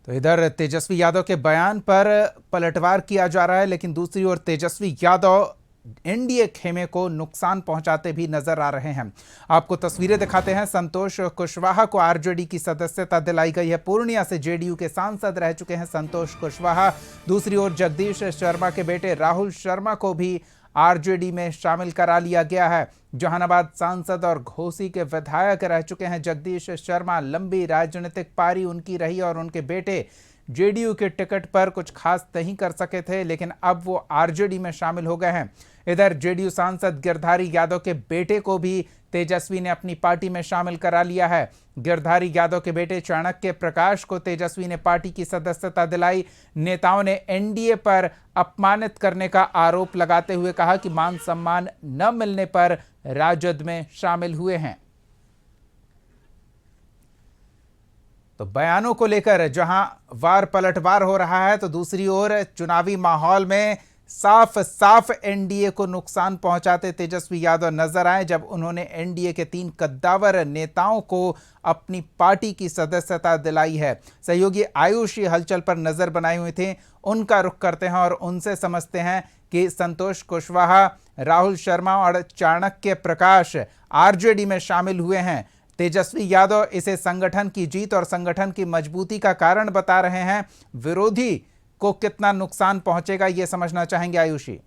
तो इधर तेजस्वी यादव के बयान पर पलटवार किया जा रहा है, लेकिन दूसरी ओर तेजस्वी यादव एनडीए खेमे को नुकसान पहुंचाते भी नजर आ रहे हैं। आपको तस्वीरें दिखाते हैं। संतोष कुशवाहा को आरजेडी की सदस्यता दिलाई गई है। पूर्णिया से जेडीयू के सांसद रह चुके हैं संतोष कुशवाहा। दूसरी ओर जगदीश शर्मा के बेटे राहुल शर्मा को भी आरजेडी में शामिल करा लिया गया है। जहानाबाद सांसद और घोसी के विधायक रह चुके हैं जगदीश शर्मा। लंबी राजनीतिक पारी उनकी रही और उनके बेटे जेडीयू के टिकट पर कुछ खास नहीं कर सके थे, लेकिन अब वो आरजेडी में शामिल हो गए हैं। इधर जेडीयू सांसद गिरधारी यादव के बेटे को भी तेजस्वी ने अपनी पार्टी में शामिल करा लिया है। गिरधारी यादव के बेटे चाणक्य प्रकाश को तेजस्वी ने पार्टी की सदस्यता दिलाई। नेताओं ने एनडीए पर अपमानित करने का आरोप लगाते हुए कहा कि मान सम्मान न मिलने पर राजद में शामिल हुए हैं। तो बयानों को लेकर जहां वार पलटवार हो रहा है, तो दूसरी ओर चुनावी माहौल में साफ साफ एनडीए को नुकसान पहुंचाते तेजस्वी यादव नजर आए, जब उन्होंने एनडीए के 3 कद्दावर नेताओं को अपनी पार्टी की सदस्यता दिलाई है। सहयोगी आयुषी हलचल पर नजर बनाए हुए थे, उनका रुख करते हैं और उनसे समझते हैं कि संतोष कुशवाहा, राहुल शर्मा और चाणक्य प्रकाश आरजेडी में शामिल हुए हैं। तेजस्वी यादव इसे संगठन की जीत और संगठन की मजबूती का कारण बता रहे हैं। विरोधी को कितना नुकसान पहुंचेगा, यह समझना चाहेंगे आयुषी।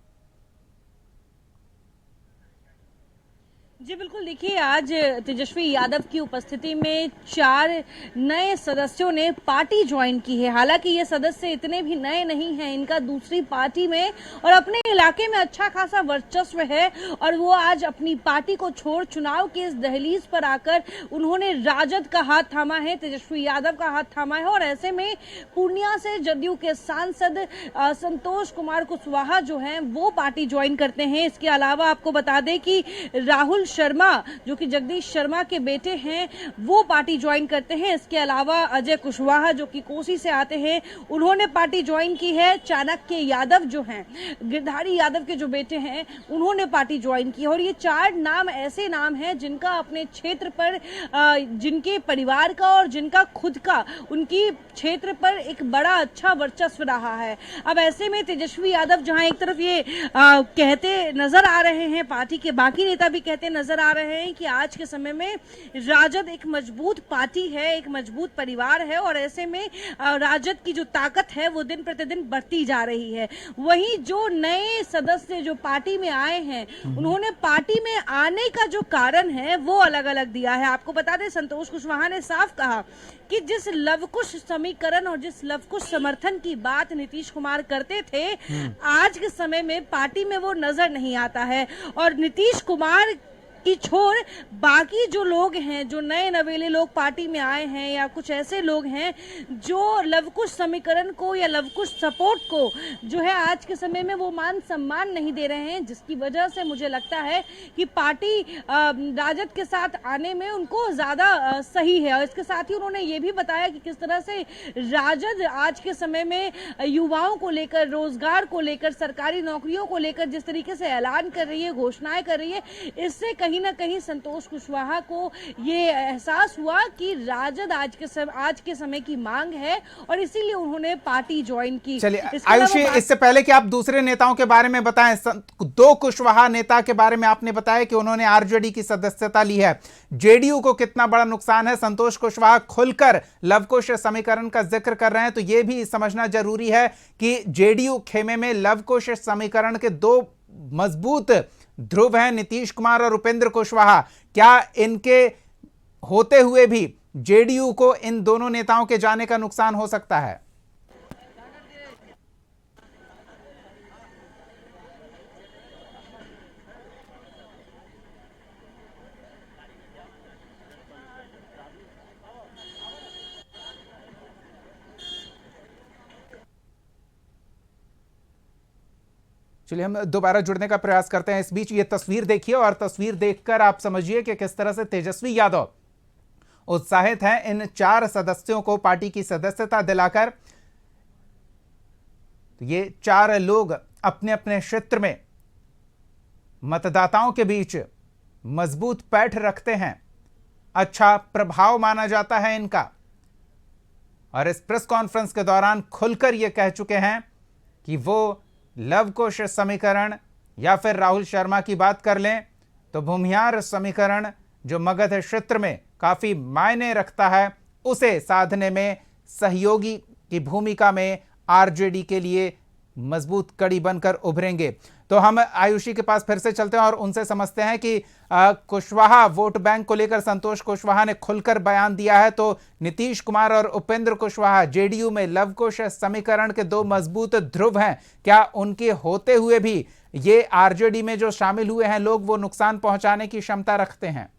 जी बिल्कुल, देखिए आज तेजस्वी यादव की उपस्थिति में 4 नए सदस्यों ने पार्टी ज्वाइन की है। हालांकि ये सदस्य इतने भी नए नहीं हैं, इनका दूसरी पार्टी में और अपने इलाके में अच्छा खासा वर्चस्व है और वो आज अपनी पार्टी को छोड़ चुनाव के इस दहलीज पर आकर उन्होंने राजद का हाथ थामा है, तेजस्वी यादव का हाथ थामा है। और ऐसे में पूर्णिया से जदयू के सांसद संतोष कुमार कुशवाहा जो हैं वो पार्टी ज्वाइन करते हैं। इसके अलावा आपको बता दें कि राहुल शर्मा जो कि जगदीश शर्मा के बेटे हैं वो पार्टी ज्वाइन करते हैं। इसके अलावा अजय कुशवाहा जो कि कोसी से आते हैं उन्होंने पार्टी ज्वाइन की है। चाणक्य यादव जो हैं, गिरधारी यादव के जो बेटे हैं, उन्होंने पार्टी ज्वाइन की है। और ये 4 नाम ऐसे नाम हैं जिनका अपने क्षेत्र पर, जिनके परिवार का और जिनका खुद का, उनकी क्षेत्र पर एक बड़ा अच्छा वर्चस्व रहा है। अब ऐसे में तेजस्वी यादव जहां एक तरफ ये कहते नजर आ रहे हैं, पार्टी के बाकी नेता भी कहते नजर आ रहे हैं कि आज के समय में राजद एक मजबूत पार्टी है, एक मजबूत परिवार है और ऐसे में राजद की जो ताकत है वो दिन प्रतिदिन बढ़ती जा रही है। वहीं जो नए सदस्य जो पार्टी में आए हैं, उन्होंने पार्टी में आने का जो कारण है वो अलग अलग दिया है। आपको बता दें, संतोष कुशवाहा ने साफ कहा कि जिस लवकुश समीकरण और जिस लवकुश समर्थन की बात नीतीश कुमार करते थे, आज के समय में पार्टी में वो नजर नहीं आता है। और नीतीश कुमार की छोड़ बाकी जो लोग हैं, जो नए नवेले लोग पार्टी में आए हैं या कुछ ऐसे लोग हैं जो लवकुश समीकरण को या लवकुश सपोर्ट को जो है आज के समय में वो मान सम्मान नहीं दे रहे हैं, जिसकी वजह से मुझे लगता है कि पार्टी राजद के साथ आने में उनको ज्यादा सही है। और इसके साथ ही उन्होंने ये भी बताया कि किस तरह से राजद आज के समय में युवाओं को लेकर, रोजगार को लेकर, सरकारी नौकरियों को लेकर जिस तरीके से ऐलान कर रही है, घोषणाएं कर रही है, इससे कहीं ना कहीं संतोष कुशवाहा को ये एहसास हुआ कि राजद आज के समय की मांग है और इसीलिए उन्होंने पार्टी ज्वाइन की। चलिए आयुषी, इससे पहले कि आप दूसरे नेताओं के बारे में बताएं, 2 कुशवाहा नेता के बारे में आपने बताया कि उन्होंने आरजेडी की सदस्यता ली है। जेडीयू को कितना बड़ा नुकसान है? संतोष कुशवाहा खुलकर लवकुश समीकरण का जिक्र कर रहे हैं, तो यह भी समझना जरूरी है कि जेडीयू खेमे में लवकुश समीकरण के 2 मजबूत ध्रुव हैं, नीतीश कुमार और उपेंद्र कुशवाहा। क्या इनके होते हुए भी जेडीयू को इन दोनों नेताओं के जाने का नुकसान हो सकता है? चलिए हम दोबारा जुड़ने का प्रयास करते हैं। इस बीच ये तस्वीर देखिए और तस्वीर देखकर आप समझिए कि किस तरह से तेजस्वी यादव उत्साहित हैं इन 4 सदस्यों को पार्टी की सदस्यता दिलाकर। तो ये 4 लोग अपने अपने क्षेत्र में मतदाताओं के बीच मजबूत पैठ रखते हैं, अच्छा प्रभाव माना जाता है इनका। और इस प्रेस कॉन्फ्रेंस के दौरान खुलकर ये कह चुके हैं कि वो लव कुश समीकरण या फिर राहुल शर्मा की बात कर लें तो भूमिहार समीकरण जो मगध क्षेत्र में काफी मायने रखता है, उसे साधने में सहयोगी की भूमिका में आरजेडी के लिए मजबूत कड़ी बनकर उभरेंगे। तो हम आयुषी के पास फिर से चलते हैं और उनसे समझते हैं कि कुशवाहा वोट बैंक को लेकर संतोष कुशवाहा ने खुलकर बयान दिया है, तो नीतीश कुमार और उपेंद्र कुशवाहा जेडीयू में लव कुश समीकरण के दो मजबूत ध्रुव हैं। क्या उनके होते हुए भी ये आरजेडी में जो शामिल हुए हैं लोग वो नुकसान पहुंचाने की क्षमता रखते हैं?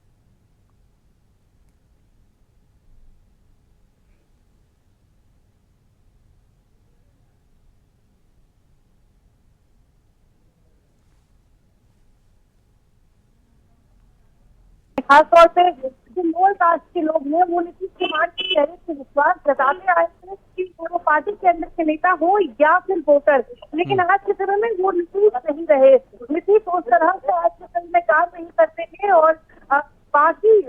खासतौर पे जो मूल कास्ट के लोग हैं वो नीतीश कुमार के चेहरे से विश्वास जताते आए थे कि वो पार्टी के अंदर के नेता हो या फिर वोटर, लेकिन आज के समय में वो नीतीश नहीं रहे। नीतीश उस तरह से आज के समय में काम नहीं करते हैं और बाकी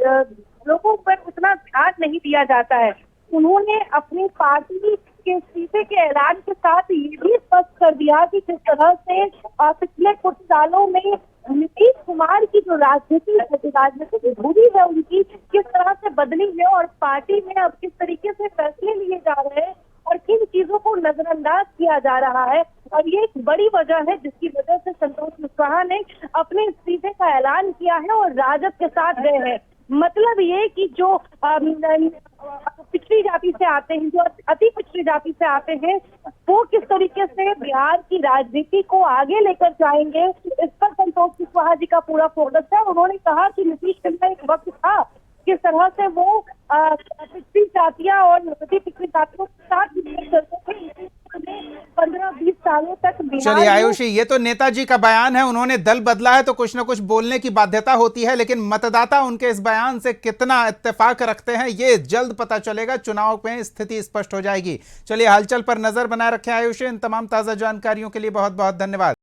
लोगों पर उतना ध्यान नहीं दिया जाता है। उन्होंने अपनी पार्टी के इस्तीफे के ऐलान के साथ ये भी स्पष्ट कर दिया कि किस तरह से पिछले कुछ सालों में नीतीश कुमार की जो राजनीतिक धुरी है उनकी किस तरह से बदली है और पार्टी में अब किस तरीके से फैसले लिए जा रहे हैं और किन चीजों को नजरअंदाज किया जा रहा है। और ये एक बड़ी वजह है जिसकी वजह से संतोष कुशवाहा ने अपने इस्तीफे का ऐलान किया है और राजद के साथ गए हैं। मतलब ये कि जो पिछड़ी जाति से आते हैं, जो अति पिछड़ी जाति से आते हैं, वो किस तरीके से बिहार की राजनीति को आगे लेकर जाएंगे, इस पर संतोष कुशवाहा जी का पूरा फोकस है। उन्होंने कहा कि नीतीश कुमार एक वक्त था किस तरह से वो पिछड़ी जातियां और अति पिछड़ी जातियों के साथ चलते थे। 15-20 सालों तक चलिए आयुषी, ये तो नेताजी का बयान है, उन्होंने दल बदला है तो कुछ ना कुछ बोलने की बाध्यता होती है, लेकिन मतदाता उनके इस बयान से कितना इत्तेफाक रखते हैं ये जल्द पता चलेगा। चुनाव में स्थिति स्पष्ट हो जाएगी। चलिए हलचल पर नजर बनाए रखें आयुषी। इन तमाम ताजा जानकारियों के लिए बहुत बहुत धन्यवाद।